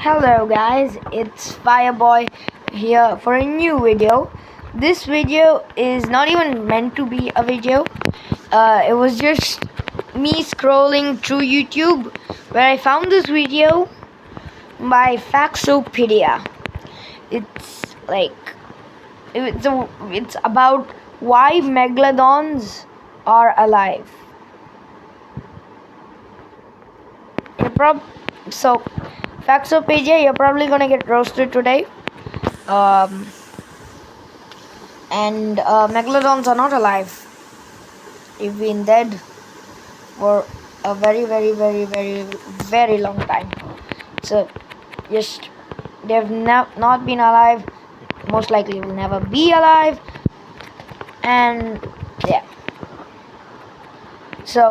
Hello guys, it's Fireboy here for a new video. This video is not even meant to be a video. It was just me scrolling through YouTube where I found this video by Factopedia. It's like it's about why Megalodons are alive. So Factopedia, you're probably gonna get roasted today. And Megalodons are not alive. They've been dead for a very long time. So just they've not been alive. Most likely will never be alive. And yeah. So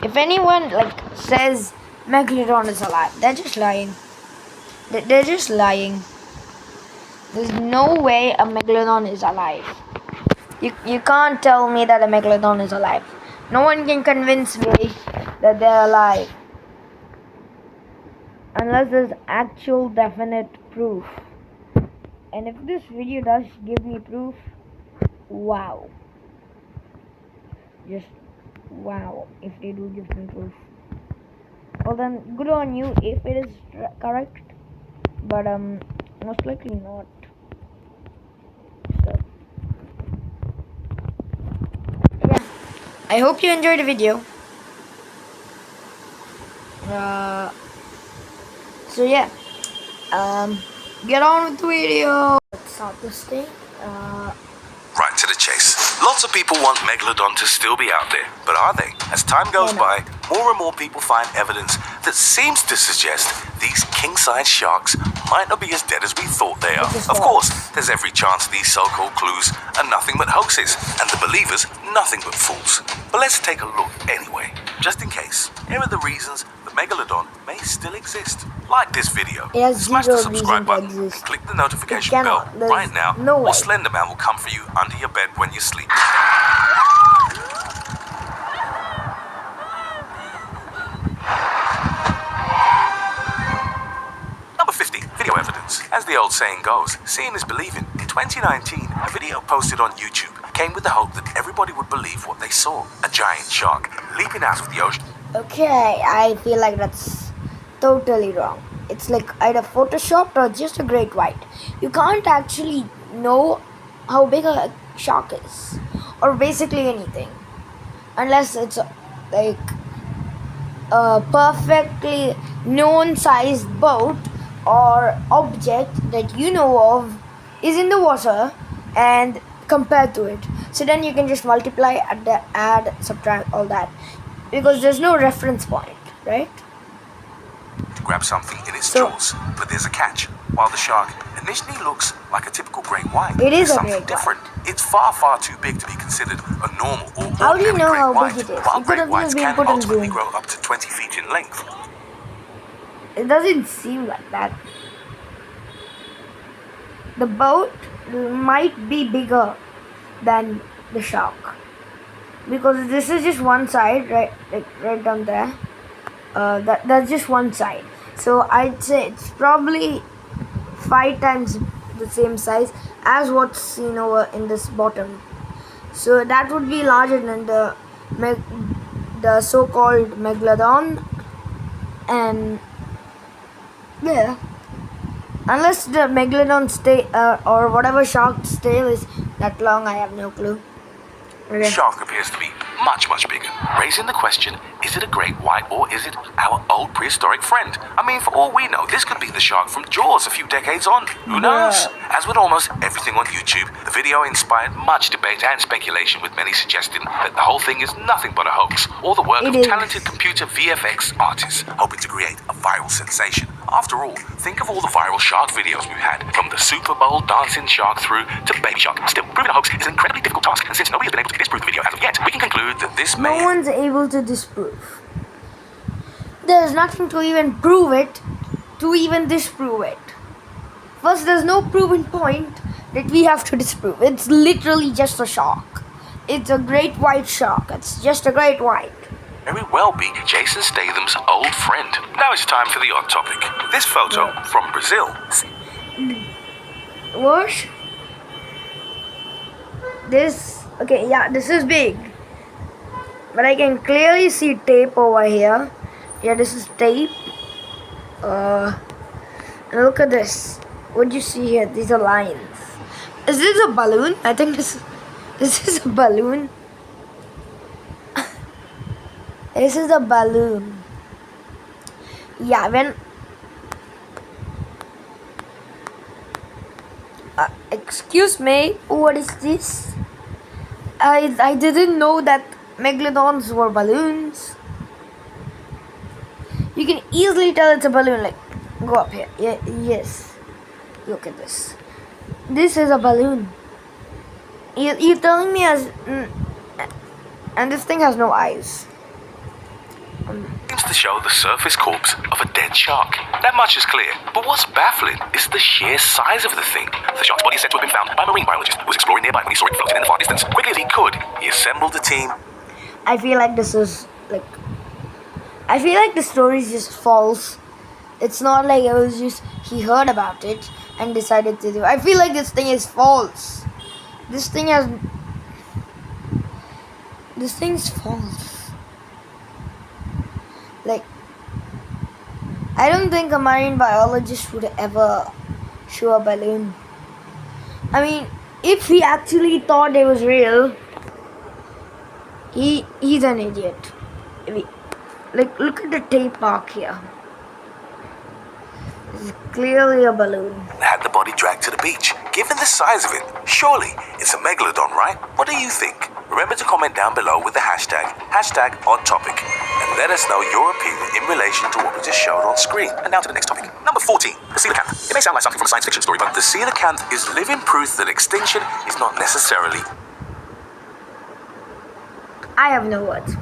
if anyone says Megalodon is alive, they're just lying. They're just lying. There's no way a Megalodon is alive. You can't tell me that a Megalodon is alive. No one can convince me that they're alive. Unless there's actual definite proof. And if this video does give me proof, wow. Just wow if they do give me proof. Well then, good on you if it is correct. But most likely not. So yeah, I hope you enjoyed the video. So yeah, get on with the video. Let's start this thing. Right to the chase. Lots of people want Megalodon to still be out there, but are they? As time goes by, more and more people find evidence that seems to suggest these king-size sharks might not be as dead as we thought they are. Of course, there's every chance these so-called clues are nothing but hoaxes, and the believers nothing but fools. But let's take a look anyway, just in case. Here are the reasons the Megalodon may still exist. Like this video, smash the subscribe button, and click the notification bell right now, or Slenderman will come for you under your bed when you sleep. Number 50, video evidence. As the old saying goes, seeing is believing. In 2019, a video posted on YouTube came with the hope that everybody would believe what they saw. A giant shark leaping out of the ocean. Okay, I feel like that's totally wrong. It's like either photoshopped or just a great white. You can't actually know how big a shark is, or basically anything, unless it's like a perfectly known sized boat or object that you know of is in the water and compared to it. So then you can just multiply, add, subtract, all that, because there's no reference point, right? To grab something in its jaws, but there's a catch. While the shark initially looks like a typical great white, it is something different. It's far too big to be considered a normal or How do you know great how white, big it is? while It could great have whites just been can put in ultimately Zoom. grow up to 20 feet in length. It doesn't seem like that. The boat might be bigger than the shark, because this is just one side, right down there. That's just one side. So I'd say it's probably 5 times the same size as what's seen over in this bottom. So that would be larger than the so-called Megalodon. And yeah, unless the Megalodon's tail or whatever shark's tail is that long, I have no clue. The shark appears to be much bigger, raising the question, is it a great white or is it our old prehistoric friend? I mean, for all we know, this could be the shark from Jaws a few decades on. Who knows? As with almost everything on YouTube, the video inspired much debate and speculation, with many suggesting that the whole thing is nothing but a hoax, or the work of talented computer VFX artists hoping to create a viral sensation. After all, think of all the viral shark videos we've had, from the Super Bowl dancing shark through to baby shark. Still, proving a hoax is an incredibly difficult task, and since nobody has been able to disprove the video as of yet, we can conclude that this No one's able to disprove. There's nothing to even prove it, to even disprove it. First, there's no proven point that we have to disprove. It's literally just a shark. It's a great white shark. It's just a great white. very well be Jason Statham's old friend. Now it's time for the odd topic. This photo from Brazil. What? This, okay, yeah, this is big. But I can clearly see tape over here. Yeah, this is tape. And look at this. What do you see here? These are lines. Is this a balloon? I think this is a balloon. This is a balloon. Yeah, when excuse me, what is this? I didn't know that Megalodons were balloons. You can easily tell it's a balloon. Like, go up here. Yeah, yes. Look at this. This is a balloon. You're telling me and this thing has no eyes. Seems to show the surface corpse of a dead shark. That much is clear. But what's baffling is the sheer size of the thing. The shark's body is said to have been found by a marine biologist who was exploring nearby when he saw it floating in the far distance. Quickly as he could, he assembled a team. I feel like this is like. I feel like the story is just false. It's not like it was just he heard about it and decided to do. I feel like this thing is false. This thing's false. Like, I don't think a marine biologist would ever show a balloon. I mean, if he actually thought it was real, he's an idiot. Like, look at the tape mark here. This is clearly a balloon. Had the body dragged to the beach. Given the size of it, surely it's a megalodon, right? What do you think? Remember to comment down below with the hashtag #OddTopic, and let us know your opinion in relation to what we just showed on screen. And now to the next topic. Number 14, the coelacanth. It may sound like something from a science fiction story, but the coelacanth is living proof that extinction is not necessarily... I have no words.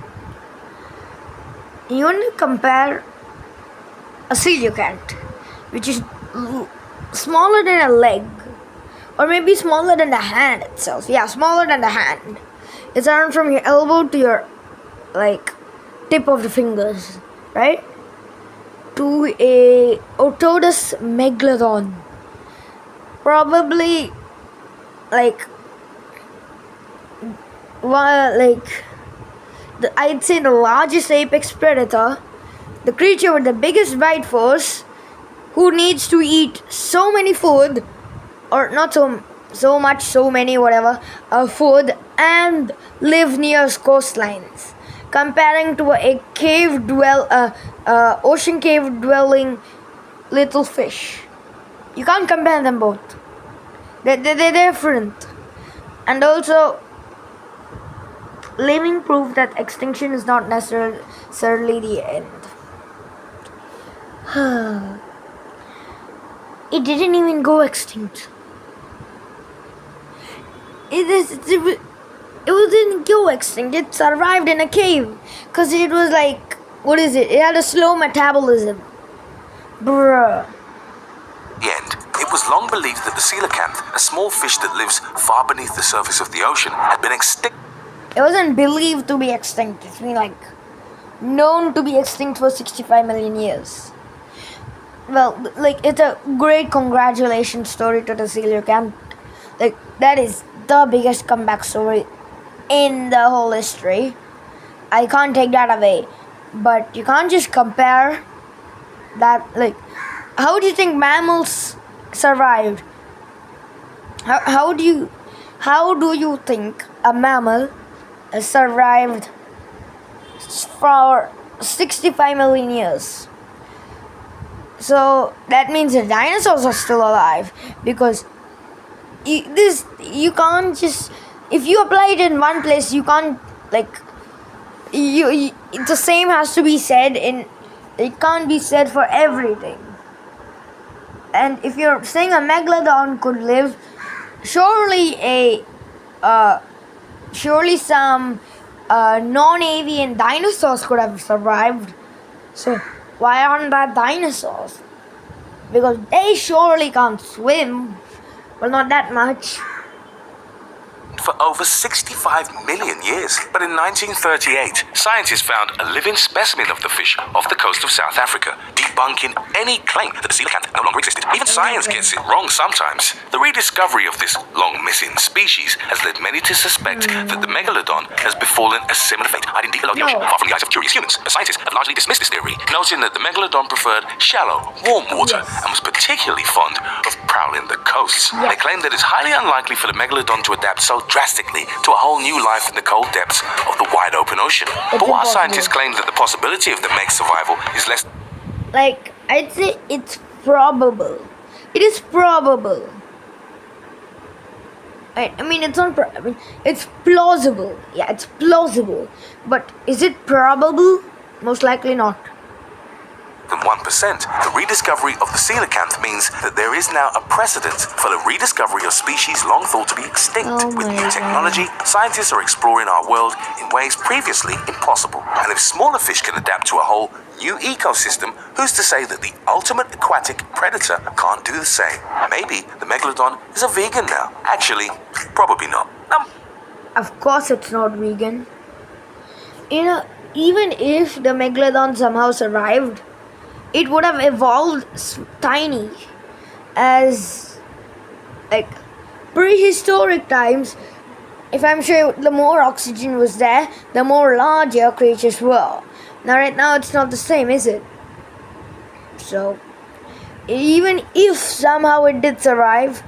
You want to compare a coelacanth, which is smaller than a leg, or maybe smaller than the hand itself. Yeah, smaller than the hand. It's around from your elbow to your, like, tip of the fingers, right? To a Otodus megalodon. Probably, like, I'd say the largest apex predator, the creature with the biggest bite force, who needs to eat so many food, or not so much, so many, whatever, food, and live near coastlines, comparing to a ocean cave dwelling little fish. You can't compare them both. They're different. And also, living proof that extinction is not necessarily the end. It didn't even go extinct. It didn't go extinct. It survived in a cave. Because it was like, what is it? It had a slow metabolism. Bruh. The end. It was long believed that the coelacanth, a small fish that lives far beneath the surface of the ocean, had been extinct. It wasn't believed to be extinct. It's been like known to be extinct for 65 million years. Well, like, it's a great congratulations story to the coelacanth. Like, that is the biggest comeback story in the whole history. I can't take that away. But you can't just compare that. Like, how do you think mammals survived? How do you think a mammal survived for 65 million years? So that means the dinosaurs are still alive, because you can't just, if you apply it in one place, you can't, like, the same has to be said it can't be said for everything. And if you're saying a megalodon could live, surely some non-avian dinosaurs could have survived. So why aren't that dinosaurs? Because they surely can't swim. Well, not that much. for over 65 million years. But in 1938, scientists found a living specimen of the fish off the coast of South Africa, debunking any claim that the coelacanth no longer existed. Even science gets it wrong sometimes. The rediscovery of this long-missing species has led many to suspect that the Megalodon has befallen a similar fate, hiding deep below the ocean, far from the eyes of curious humans. The scientists have largely dismissed this theory, noting that the Megalodon preferred shallow, warm water and was particularly fond of prowling the coasts. They claim that it's highly unlikely for the Megalodon to adapt so drastically to a whole new life in the cold depths of the wide open ocean. But while scientists claim that the possibility of the Meg's survival is less... Like, I'd say it's probable. It is probable. I mean, it's not. It's plausible. Yeah, it's plausible. But is it probable? Most likely not. Than 1%. The rediscovery of the coelacanth means that there is now a precedent for the rediscovery of species long thought to be extinct. With new technology, scientists are exploring our world in ways previously impossible. And if smaller fish can adapt to a whole new ecosystem, who's to say that the ultimate aquatic predator can't do the same? Maybe the Megalodon is a vegan now. Actually, probably not. Of course it's not vegan. You know, even if the Megalodon somehow survived, it would have evolved tiny as like prehistoric times. If I'm sure the more oxygen was there, the more larger creatures were. Now right now it's not the same, is it? So even if somehow it did survive,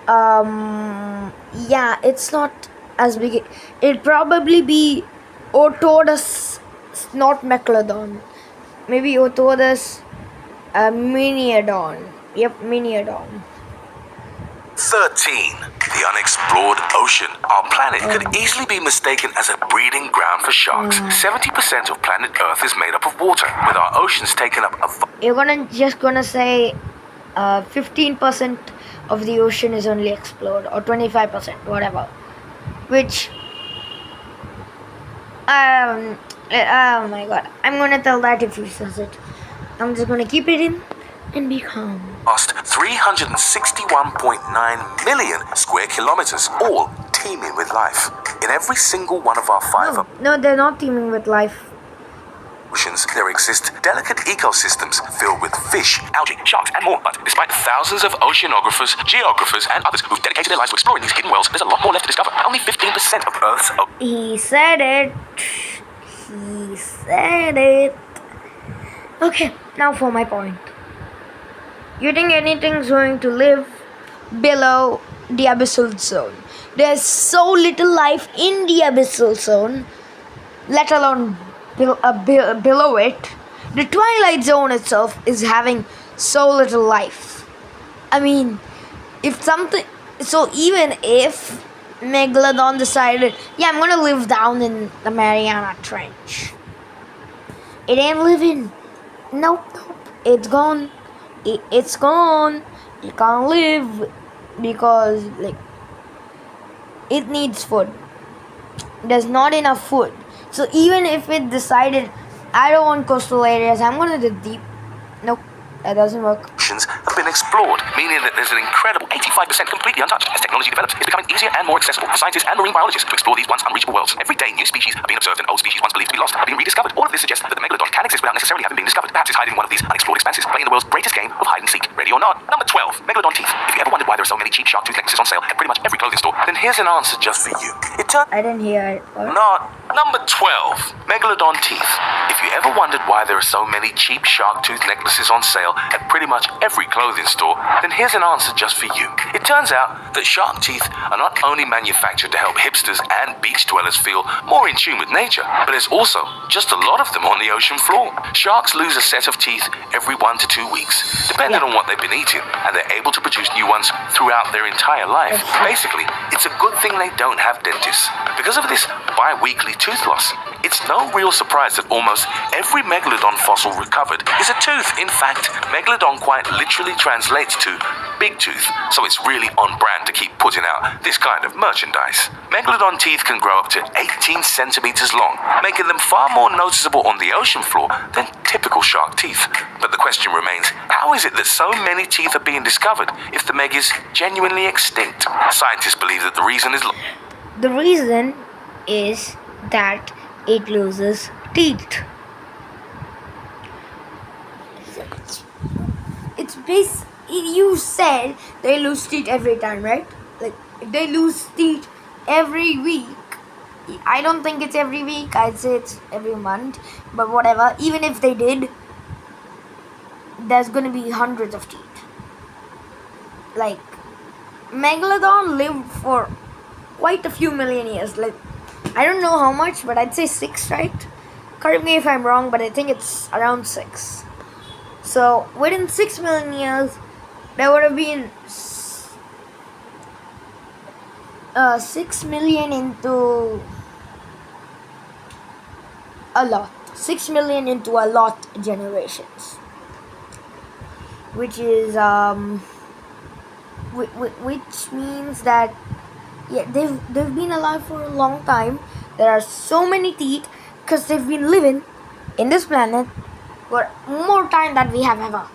yeah, it's not as big. It'd probably be Otodus, not Megalodon. Maybe Otodus Miniodon. Yep, Miniodon. 13. The unexplored ocean. Our planet could easily be mistaken as a breeding ground for sharks. 70% of planet Earth is made up of water, with our oceans taking up a... You're just gonna say 15% of the ocean is only explored, or 25%, whatever. Which... oh my god, I'm gonna tell that if he says it. I'm just gonna keep it in and be calm. Lost 361.9 million square kilometers, all teeming with life. In every single one of our five No, they're not teeming with life. oceans, there exist delicate ecosystems filled with fish, algae, sharks, and more. But despite thousands of oceanographers, geographers, and others who've dedicated their lives to exploring these hidden worlds, there's a lot more left to discover. Only 15% of Earth's He said it. He said it. Okay, now for my point. You think anything's going to live below the abyssal zone? There's so little life in the abyssal zone, let alone below it. The twilight zone itself is having so little life. I mean, if something... So even if Megalodon decided, yeah, I'm gonna live down in the Mariana Trench, it ain't living. Nope. It's gone. It's gone. You can't live because it needs food. There's not enough food. So even if it decided, I don't want coastal areas, I'm going to the deep. Nope, that doesn't work. Oceans have been explored, meaning that there's an incredible 85% completely untouched. As technology develops, it's becoming easier and more accessible for scientists and marine biologists to explore these once unreachable worlds. Every day, new species are being observed and old species once believed to be lost are being rediscovered. All of this suggests that the Megalodon can exist without necessarily having been discovered. Perhaps it's hiding in one of these unexplored expanses, playing the world's greatest game of hide and seek. Ready or not? Number 12, Megalodon teeth. If you ever wondered why there are so many cheap shark tooth necklaces on sale at pretty much every clothing store, then here's an answer just for you. It turns... I didn't hear it. What? Not. Number 12, Megalodon teeth. If you ever wondered why there are so many cheap shark tooth necklaces on sale at pretty much every clothing store, then here's an answer just for you. It turns out that shark teeth are not only manufactured to help hipsters and beach dwellers feel more in tune with nature, but there's also just a lot of them on the ocean floor. Sharks lose a set of teeth every 1 to 2 weeks, depending on what they've been eating, and they're able to produce new ones throughout their entire life. Basically, it's a good thing they don't have dentists. Because of this bi-weekly tooth loss, it's no real surprise that almost every Megalodon fossil recovered is a tooth. In fact, Megalodon quite literally translates to big tooth, so it's really on brand to keep putting out this kind of merchandise. Megalodon teeth can grow up to 18 centimeters long, making them far more noticeable on the ocean floor than typical shark teeth. But the question remains, how is it that so many teeth are being discovered if the Meg is genuinely extinct? Scientists believe that the reason is... The reason is that it loses teeth. It's base. You said they lose teeth every time, right? Like if they lose teeth every week. I don't think it's every week. I'd say it's every month. But whatever. Even if they did, there's gonna be hundreds of teeth. Like Megalodon lived for quite a few million years. Like I don't know how much, but I'd say 6, right? Correct me if I'm wrong, but I think it's around 6. So within 6 million years, there would have been 6 million into a lot. 6 million into a lot generations, which is which means that they've been alive for a long time. There are so many teeth because they've been living in this planet for more time than we have ever.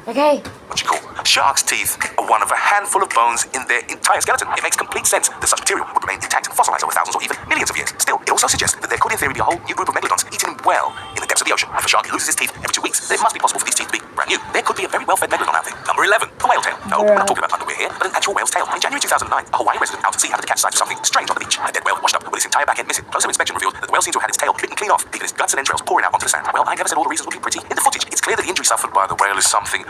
Okay. What you call sharks' teeth are one of a handful of bones in their entire skeleton. It makes complete sense that such material would remain intact and fossilized over thousands or even millions of years. Still, it also suggests that there could, in theory, be a whole new group of megalodons eating well in the depths of the ocean. If a shark loses its teeth every 2 weeks, then it must be possible for these teeth to be brand new. There could be a very well-fed megalodon out there. Number 11, the whale tail. No, we're not talking about underwear here, but an actual whale's tail. In January 2009, a Hawaii resident out to sea happened to catch sight of something strange on the beach. A dead whale washed up with its entire back end missing. Closer inspection revealed that the whale seemed to have had its tail bitten clean off, leaving its guts and entrails pouring out onto the sand. Well, I never said all the reasons would be pretty. In the footage, it's clear that the injury suffered by the whale is something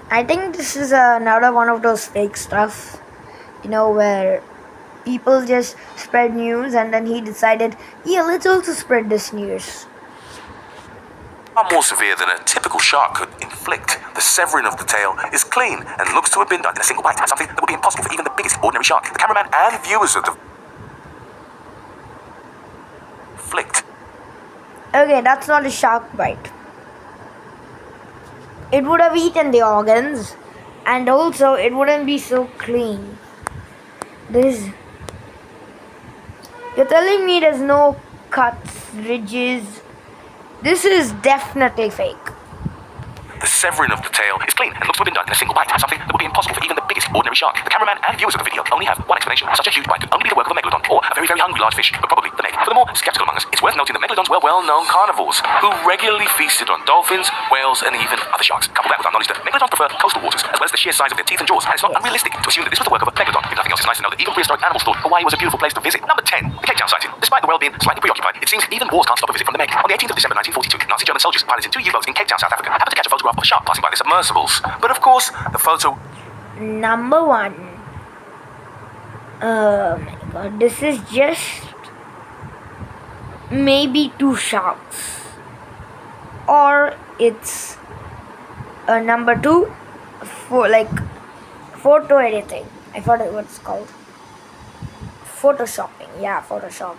I think this is another one of those fake stuff, where people just spread news and then he decided, yeah, let's also spread this news. far more severe than a typical shark could inflict. The severing of the tail is clean and looks to have been done in a single bite, something that would be impossible for even the biggest ordinary shark. The cameraman and viewers of the flicked. Okay, that's not a shark bite. It would have eaten the organs, and also it wouldn't be so clean. You're telling me there's no cuts, ridges? This is definitely fake. The severing of the tail is clean and looks to have been done in a single bite, something that would be impossible for even the biggest ordinary shark. The cameraman and viewers of the video only have one explanation. Such a huge bite could only be the work of a megalodon or a very, very hungry large fish, but probably the meg. For the more skeptical among us, it's worth noting that megalodons were well-known carnivores who regularly feasted on dolphins, whales, and even other sharks. Couple that with our knowledge that megalodons prefer coastal waters, as well as the sheer size of their teeth and jaws, and it's not unrealistic to assume that this was the work of a megalodon. If nothing else, it's nice to know that even prehistoric animals thought Hawaii was a beautiful place to visit. Number 10, the Cape Town sighting. Despite the world being slightly preoccupied, it seems even wars can't stop a visit from the Meg. On the 18th of December 1942, Nazi German soldiers piloting 2 U-boats in Cape Town, South Africa, happened to catch a photograph of a shark passing by their submersibles. But of course, the photo... Number 1. Oh my god, this is just maybe 2 sharks. Or it's number 2 for like photo editing. I forgot what it's called. Photoshopping. Yeah, Photoshop.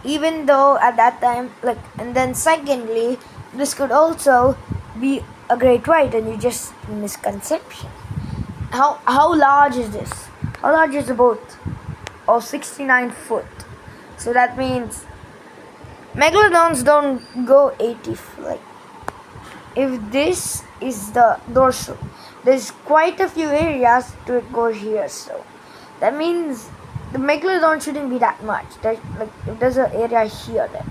Even though at that time, and then secondly, this could also be a great white, and you just misconception. How large is this? How large is the boat? 69 foot. So that means megalodons don't go 80 foot. If this is the dorsal, there's quite a few areas to it go here. So that means the megalodon shouldn't be that much. If there's an area here, then.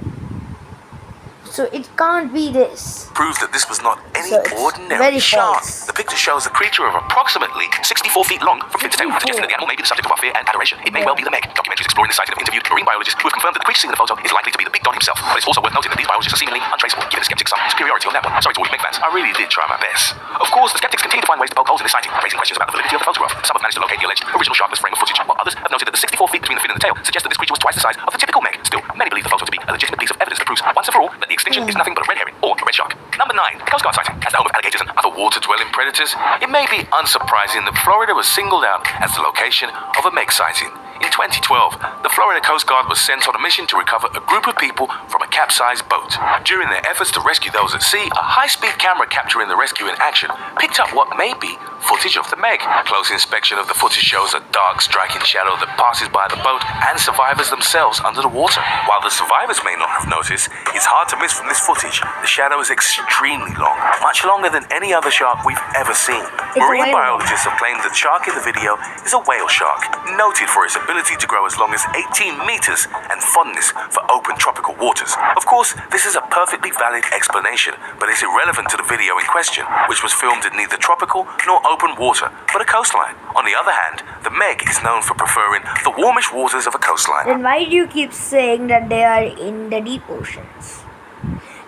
So it can't be this. Proves that this was not any ordinary very shark. false. The picture shows a creature of approximately 64 feet long from fin to tail, suggesting that the animal may be the subject of our fear and adoration. It may well be the Meg. Documentaries exploring the sighting have interviewed marine biologists who have confirmed that the creature seen in the photo is likely to be the big Don himself. But it's also worth noting that these biologists are seemingly untraceable, giving the skeptics some superiority on that one. Sorry to all you Meg fans. I really did try my best. Of course, the skeptics continue to find ways to poke holes in this sighting, raising questions about the validity of the photograph. Some have managed to locate the alleged original sharkless frame of footage, while others have noted that the 64 feet between the fin and the tail suggests that this creature was twice the size of the typical Meg. Still, many believe the photo to be a legitimate piece of evidence that proves once and for all that the extinction is nothing but a red herring or a red shark. Number 9, the Coast Guard sighting. As the home of alligators and other water-dwelling predators, it may be unsurprising that Florida was singled out as the location of a Meg sighting. In 2012, the Florida Coast Guard was sent on a mission to recover a group of people from a capsized boat. During their efforts to rescue those at sea, a high-speed camera capturing the rescue in action picked up what may be footage of the Meg. Close inspection of the footage shows a dark striking shadow that passes by the boat and survivors themselves under the water. While the survivors may not have noticed, it's hard to miss from this footage. The shadow is extremely long, much longer than any other shark we've ever seen. Marine biologists have claimed the shark in the video is a whale shark, noted for its ability to grow as long as 18 meters and fondness for open tropical waters. Of course, this is a perfectly valid explanation, but it's irrelevant to the video in question, which was filmed in neither tropical nor open water, but a coastline. On the other hand, the Meg is known for preferring the warmish waters of a coastline. Then why do you keep saying that they are in the deep oceans?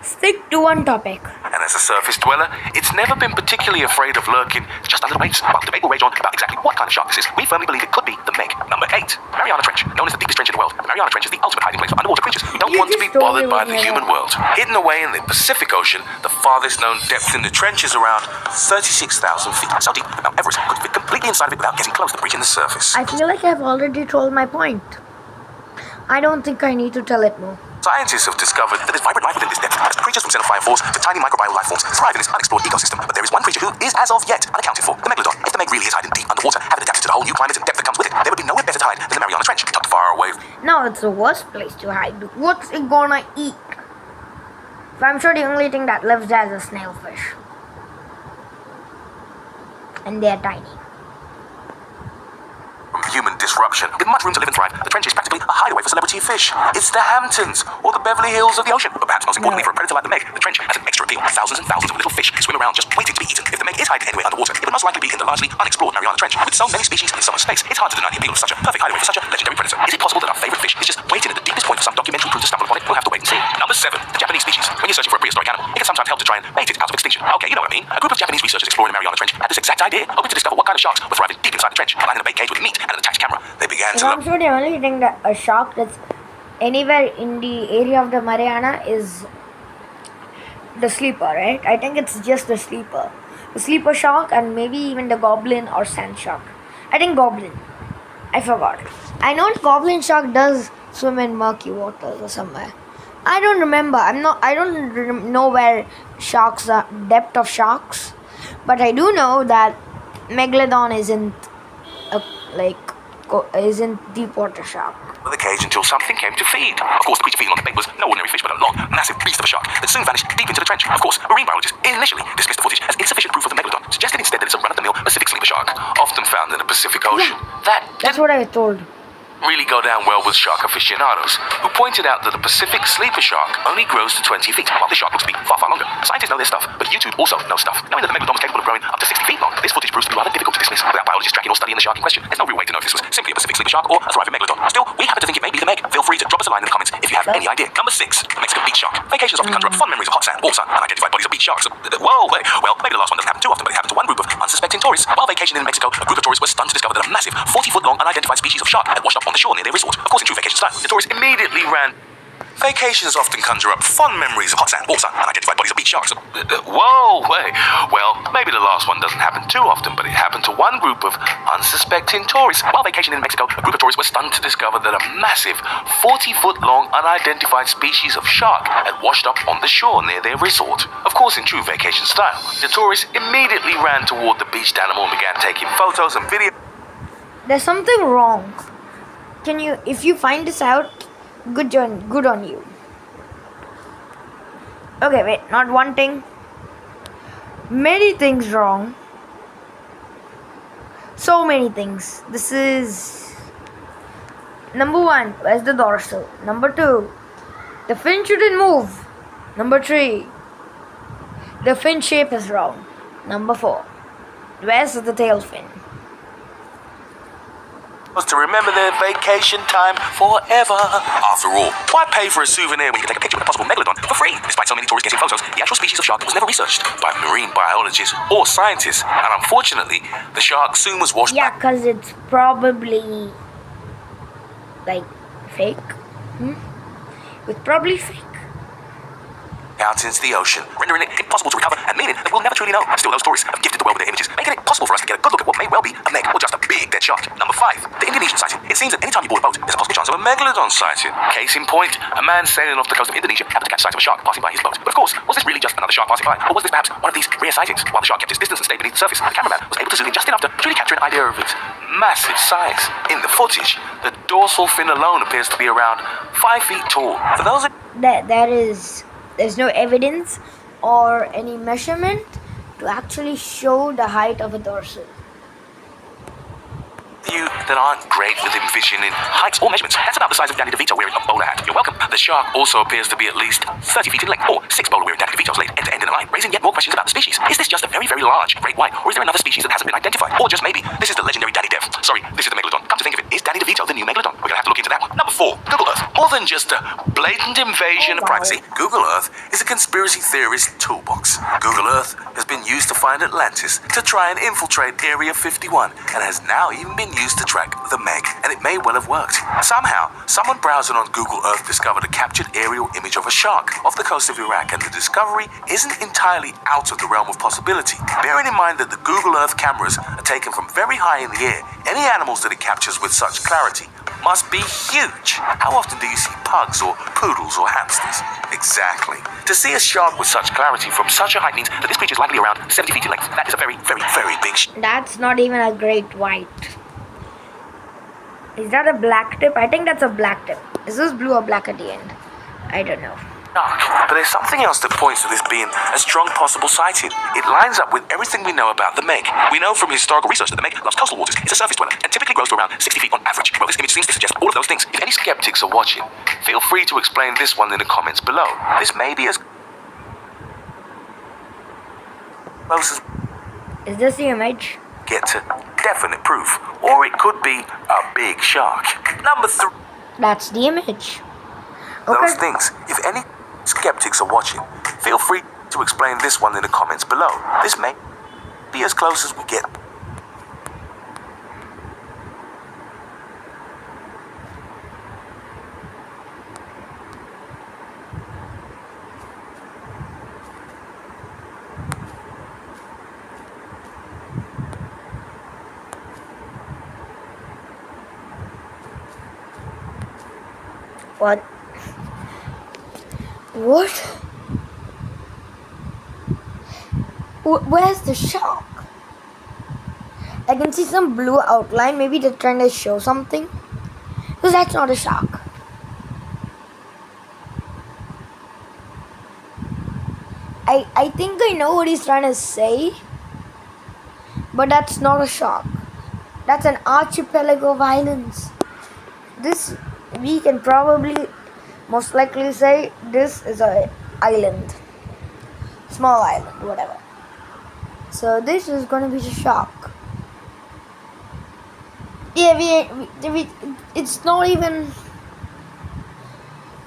Stick to one topic. And as a surface dweller, it's never been particularly afraid of lurking just under the waves. While the debate will rage on about exactly what kind of shark this is, we firmly believe it could be the Meg. Number 8. Mariana Trench. Known as the deepest trench in the world, the Mariana Trench is the ultimate hiding place for underwater creatures who don't want to be bothered by the human world. Hidden away in the Pacific Ocean, the farthest known depth in the trench is around 36,000 feet. So deep that Mount Everest could fit completely inside of it without getting close to breaching the surface. I feel like I've already told my point. I don't think I need to tell it more. Scientists have discovered that there's vibrant life within this depth, as creatures from xenophile forms to tiny microbial life forms thrive in this unexplored ecosystem. But there is one creature who is, as of yet, unaccounted for, the Megalodon. If the Meg really is hiding deep underwater, having adapted to the whole new climate and depth that comes with it, there would be nowhere better to hide than the Mariana Trench, tucked far away. No, it's the worst place to hide. What's it gonna eat? So I'm sure the only thing that lives there is a snailfish. And they're tiny. From human disruption, with much room to live and thrive, the trench is practically a hideaway for celebrity fish. It's the Hamptons, or the Beverly Hills of the ocean. But perhaps most importantly for a predator like the Meg, the trench has an extra appeal. Thousands and thousands of little fish swim around just waiting to be eaten. If the Meg is hiding anywhere underwater, it would most likely be in the largely unexplored Mariana Trench. With so many species in so much space, it's hard to deny the appeal of such a perfect hideaway for such a legendary predator. Is it possible that our favorite fish is just waiting at the deepest point for some documentary crew to stumble upon it? We'll have to wait and see. Number 7, the Japanese species. When you're searching for a prehistoric animal, it can sometimes help to try and bait it out of extinction. Okay, you know what I mean. A group of Japanese researchers exploring the Mariana Trench had this exact idea, hoping to discover what kind of sharks were thriving deep inside the trench. Lying in a bait cage with meat and an attached camera, they began to I'm sure the only thing that a shark that's anywhere in the area of the Mariana is the sleeper, right? I think it's just the sleeper. The sleeper shark and maybe even the goblin or sand shark. I think goblin. I forgot. I know the goblin shark does swim in murky waters or somewhere. I don't remember. I don't know where sharks are, depth of sharks. But I do know that Megalodon isn't isn't deep water shark. the cage until something came to feed. Of course, the creature feeding on the bait was no ordinary fish, but a long, massive beast of a shark that soon vanished deep into the trench. Of course, marine biologists initially dismissed the footage as insufficient proof of the Megalodon, suggesting instead that it's a run-of-the-mill Pacific sleeper shark, often found in the Pacific Ocean. Yeah, that's what I told. Really go down well with shark aficionados, who pointed out that the Pacific sleeper shark only grows to 20 feet, while this shark looks to be far, far longer. Scientists know their stuff, but YouTube also knows stuff. Knowing that the Megalodon was capable of growing up to 60 feet long, this footage proves to be rather difficult to dismiss. Without biologists tracking or studying the shark in question, there's no real way to know if this was simply a Pacific sleeper shark or a thriving Megalodon. Still, we happen to think it may be the Meg. Feel free to drop us a line in the comments if you have any idea. Number 6, Mexican beach shark. Vacations often conjure up fond memories of hot sand, water, unidentified bodies of beach sharks. Well, maybe the last one doesn't happen too often, but it happened to one group of unsuspecting tourists. While vacationing in Mexico, a group of tourists were stunned to discover that a massive 40-foot-long unidentified species of shark had washed up on the shore near their resort. Of course, in true vacation style, the tourists immediately ran. Vacations often conjure up fond memories of hot sand, water, unidentified bodies of beach sharks. Well, maybe the last one doesn't happen too often, but it happened to one group of unsuspecting tourists. While vacationing in Mexico, a group of tourists were stunned to discover that a massive 40-foot-long unidentified species of shark had washed up on the shore near their resort. Of course, in true vacation style, the tourists immediately ran toward the beached animal and began taking photos and videos. There's something wrong. If you find this out, good on you. Okay, wait, not one thing. Many things wrong. So many things. This is number 1, where's the dorsal? Number 2, the fin shouldn't move. Number 3, the fin shape is wrong. Number 4, where's the tail fin? Was to remember their vacation time forever. After all, why pay for a souvenir when you can take a picture with a possible Megalodon for free? Despite so many tourists getting photos, the actual species of shark was never researched by marine biologists or scientists, and unfortunately, the shark soon was washed. Yeah, because it's probably fake. It's probably fake. Out into the ocean, rendering it impossible to recover and meaning that we'll never truly know. Still, those tourists have gifted the world with their images, making it possible for us to get a good look at what may well be a Meg or just a big dead get shot. Number 5, the Indonesian sighting. It seems that anytime you board a boat, there's a possible chance of a Megalodon sighting. Case in point, a man sailing off the coast of Indonesia happened to catch sight of a shark passing by his boat. But of course, was this really just another shark passing by? Or was this perhaps one of these rare sightings? While the shark kept its distance and stayed beneath the surface, the cameraman was able to zoom in just enough to truly capture an idea of its massive size. In the footage, the dorsal fin alone appears to be around 5 feet tall. For those there's no evidence or any measurement to actually show the height of a dorsal. you that aren't great with envisioning heights or measurements, that's about the size of Danny DeVito wearing a bowler hat. You're welcome. The shark also appears to be at least 30 feet in length, or 6 bowler wearing Danny DeVitos laid end to end in a line, raising yet more questions about the species. Is this just a very, very large great white, or is there another species that hasn't been identified? Or just maybe this is the legendary Danny Dev. Sorry, this is the Megalodon. Come to think of it, is Danny DeVito the new Megalodon? We're gonna have to look into that one. Number 4, Google Earth. More than just a blatant invasion of privacy, Google Earth is a conspiracy theorist toolbox. Google Earth has been used to find Atlantis, to try and infiltrate Area 51, and has now even been used to track the Meg, and it may well have worked. Somehow, someone browsing on Google Earth discovered a captured aerial image of a shark off the coast of Iraq, and the discovery isn't entirely out of the realm of possibility. Bearing in mind that the Google Earth cameras are taken from very high in the air, any animals that it captures with such clarity must be huge. How often do you see pugs or poodles or hamsters? Exactly. To see a shark with such clarity from such a height means that this creature is likely around 70 feet in length. That is a very, very, very big That's not even a great white. Is that a black tip? I think that's a black tip. Is this blue or black at the end? I don't know. shark. But there's something else that points to this being a strong possible sighting. It lines up with everything we know about the Meg. We know from historical research that the Meg loves coastal waters. It's a surface dweller and typically grows to around 60 feet on average. Well, this image seems to suggest all of those things. If any skeptics are watching, feel free to explain this one in the comments below. This may be as close as Is this the image? get to definite proof, or it could be a big shark. Number 3. That's the image. Those things. If any skeptics are watching, feel free to explain this one in the comments below. This may be as close as we get. What? What? Where's the shark? I can see some blue outline. Maybe they're trying to show something. Because that's not a shark. I think I know what he's trying to say. But that's not a shark. That's an archipelago of islands. This, we can probably most likely say this is an island. Small island, whatever. So this is going to be the shark. Yeah, it's not even...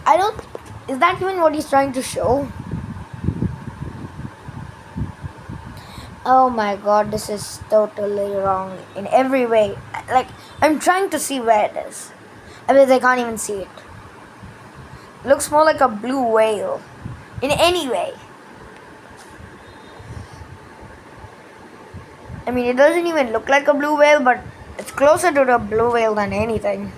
I don't... Is that even what he's trying to show? Oh my god, this is totally wrong in every way. Like, I'm trying to see where it is. I mean, I can't even see it. Looks more like a blue whale. In any way. I mean, it doesn't even look like a blue whale, but it's closer to the blue whale than anything.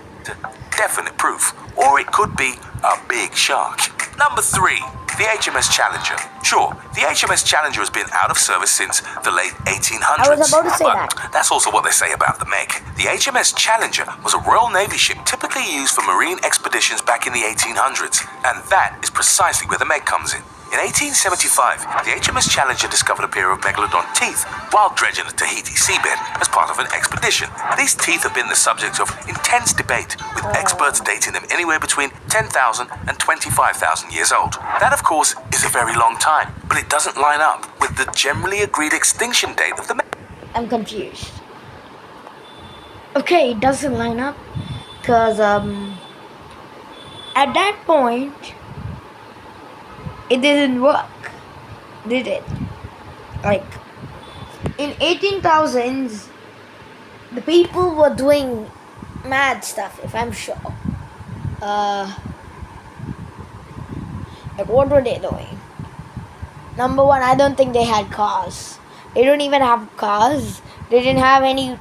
Definite proof, or it could be a big shark. Number 3, the HMS Challenger. Sure, the HMS Challenger has been out of service since the late 1800s. I was about to say but that. That's also what they say about the Meg. The HMS Challenger was a Royal Navy ship typically used for marine expeditions back in the 1800s, and that is precisely where the Meg comes in. In 1875, the HMS Challenger discovered a pair of megalodon teeth while dredging the Tahiti seabed as part of an expedition. These teeth have been the subject of intense debate, with experts dating them anywhere between 10,000 and 25,000 years old. That, of course, is a very long time, but it doesn't line up with the generally agreed extinction date of the Meg. I'm confused. Okay, it doesn't line up. Because, at that point, it didn't work, did it? Like, in 18,000s, the people were doing mad stuff, if I'm sure. Like, what were they doing? Number one, I don't think they had cars. They don't even have cars. They didn't have any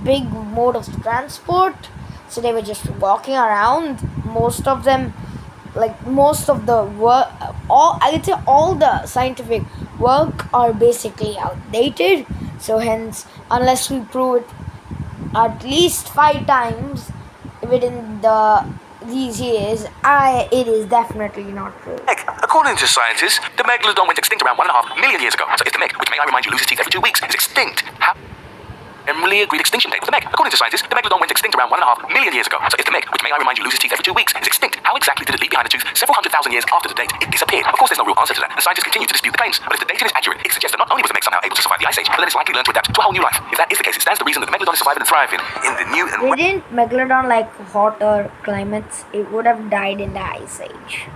big mode of transport, so they were just walking around. Most of them, like most of the work, all I would say all the scientific work are basically outdated. So hence, unless we prove it at least 5 times within these years, it is definitely not true. According to scientists, the Megalodon went extinct around 1.5 million years ago. So if the Meg, which may I remind you loses teeth every 2 weeks, is extinct, how generally agreed extinction date for the Meg? According to scientists, the Megalodon went extinct around 1.5 million years ago. So if the Meg, which may I remind you loses teeth every 2 weeks, is extinct, how exactly did it leave behind a tooth several 100,000 years after the date it disappeared? Of course, there's no real answer to that. The scientists continue to dispute the claims, but if the dating is accurate, it suggests that not only was the Meg somehow able to survive the Ice Age, but then it's likely learned to adapt to a whole new life. If that is the case, it stands to reason that the Megalodon is surviving and thriving in the new and Didn't Megalodon like hotter climates? It would have died in the Ice Age.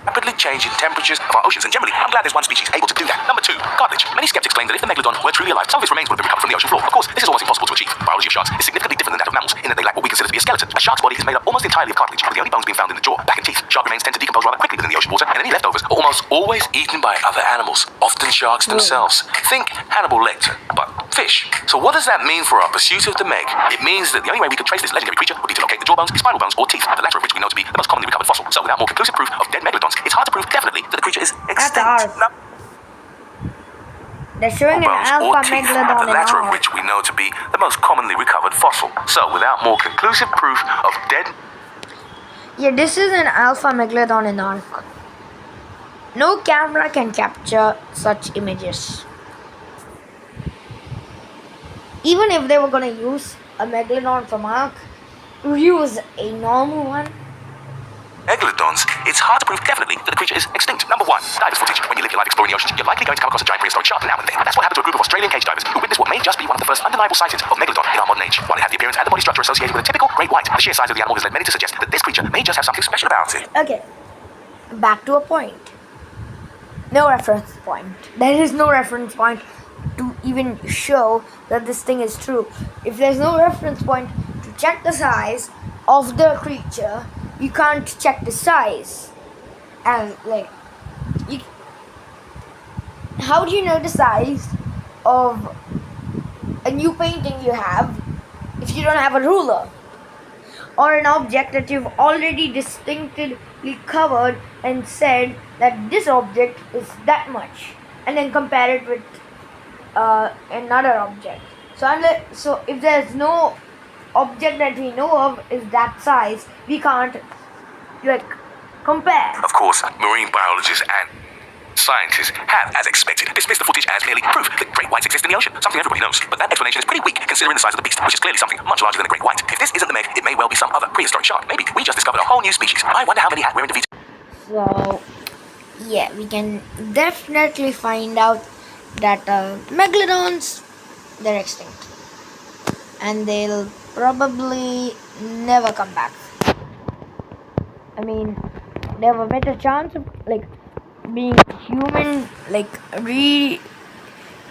rapidly changing temperatures of our oceans, and generally, I'm glad there's one species able to do that. Number 2, cartilage. Many skeptics claim that if the Megalodon were truly alive, some of its remains would have been recovered from the ocean floor. Of course, this is almost impossible to achieve. Biology of sharks is significantly different than that of mammals, in that they lack what we consider to be a skeleton. A shark's body is made up almost entirely of cartilage, with the only bones being found in the jaw, back and teeth. Shark remains tend to decompose rather quickly within the ocean water, and any leftovers are almost always eaten by other animals, often sharks themselves. Think Hannibal Lecter, but fish. So what does that mean for our pursuit of the Meg? It means that the only way we could trace this legendary creature would be to locate the jawbones, spinal bones, or teeth, the latter of which we know to be the most commonly recovered fossil. So without more conclusive proof of dead Megalodons, it's hard to prove definitely that the creature is extinct. They're showing an alpha Megalodon the latter of which we know to be the most commonly recovered fossil. So without more conclusive proof of dead... Yeah, this is an alpha Megalodon in Ark. No camera can capture such images. Even if they were gonna use a Megalodon from Ark, use a normal one. Megalodons, it's hard to prove definitely that the creature is extinct. Number 1, divers footage. When you live your life exploring the oceans, you're likely going to come across a giant prehistoric shark now and then. That's what happened to a group of Australian cage divers who witnessed what may just be one of the first undeniable sightings of Megalodon in our modern age. While it had the appearance and the body structure associated with a typical great white, the sheer size of the animal has led many to suggest that this creature may just have something special about it. Okay, back to a point. No reference point. There is no reference point to even show that this thing is true. If there's no reference point to check the size of the creature, you can't check the size. And like, how do you know the size of a new painting you have if you don't have a ruler? Or an object that you've already distinctly covered and said that this object is that much, and then compare it with another object. So if there's no object that we know of is that size, we can't compare. Of course, marine biologists and scientists have, as expected, dismissed the footage as merely proof that great whites exist in the ocean, something everybody knows. But that explanation is pretty weak considering the size of the beast, which is clearly something much larger than a great white. If this isn't the Meg, it may well be some other prehistoric shark. Maybe we just discovered a whole new species. I wonder how many we're in defeat. So, yeah, we can definitely find out that Megalodons, they're extinct. And they'll probably never come back. I mean, they have a better chance of being human,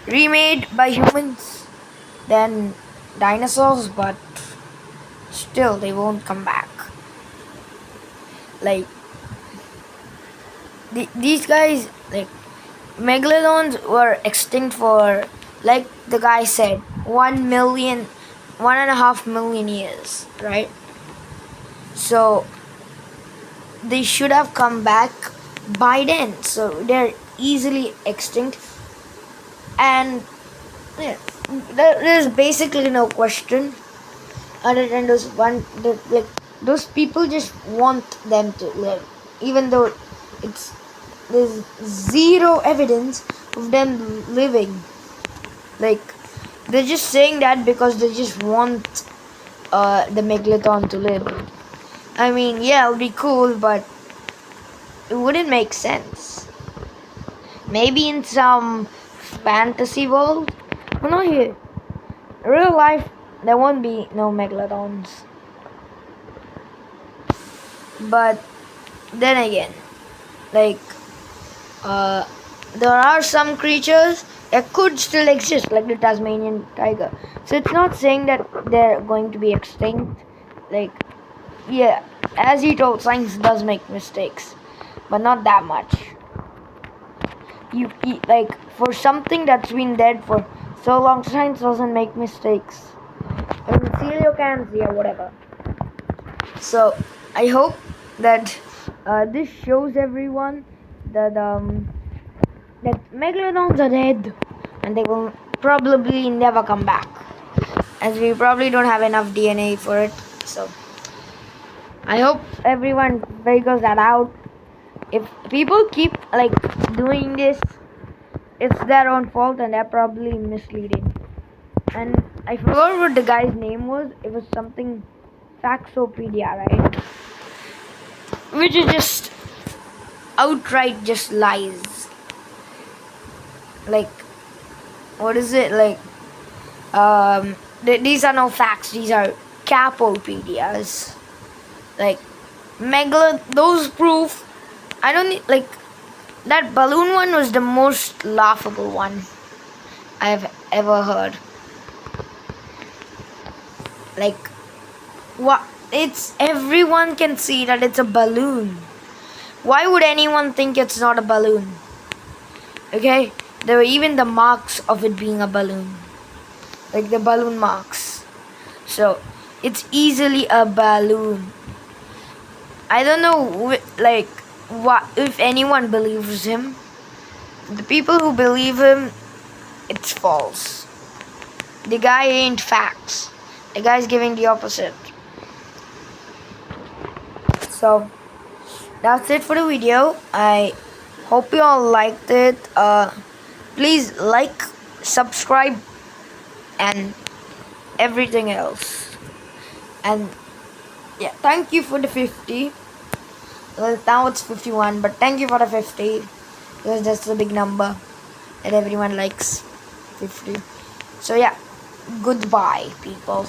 remade by humans than dinosaurs, but still they won't come back. These guys, Megalodons were extinct for, like the guy said, 1.5 million years, right? So they should have come back by then. So they're easily extinct, and yeah, there's basically no question other than those people just want them to live, even though there's zero evidence of them living. They're just saying that because they just want the Megalodon to live. I mean, yeah, it'll be cool, but it wouldn't make sense. Maybe in some fantasy world, but not here. In real life, there won't be no Megalodons. But then again, there are some creatures that could still exist, like the Tasmanian tiger. So it's not saying that they're going to be extinct. Yeah, as he told, science does make mistakes, but not that much. For something that's been dead for so long, science doesn't make mistakes. in Celio cans, yeah, whatever. So I hope that this shows everyone that that Megalodons are dead and they will probably never come back, as we probably don't have enough DNA for it. So I hope everyone figures that out. If people keep like doing this, it's their own fault and they're probably misleading. And I forgot what the guy's name was. It was something Faxopedia, right? Which is just outright just lies. Like, what is it? Like, these are no facts. These are capopedias. Like, those proof. I don't need, like, that balloon one was the most laughable one I've ever heard. Like, what? It's everyone can see that it's a balloon. Why would anyone think it's not a balloon? Okay, there were even the marks of it being a balloon, like the balloon marks. So it's easily a balloon. I don't know, like, what if anyone believes him. The people who believe him, it's false. The guy ain't facts. The guy's giving the opposite. So that's it for the video. I hope you all liked it. Please like, subscribe, and everything else. And yeah, thank you for the 50. Well, now it's 51, but thank you for the 50, because that's a big number that everyone likes. 50. So yeah, goodbye, people.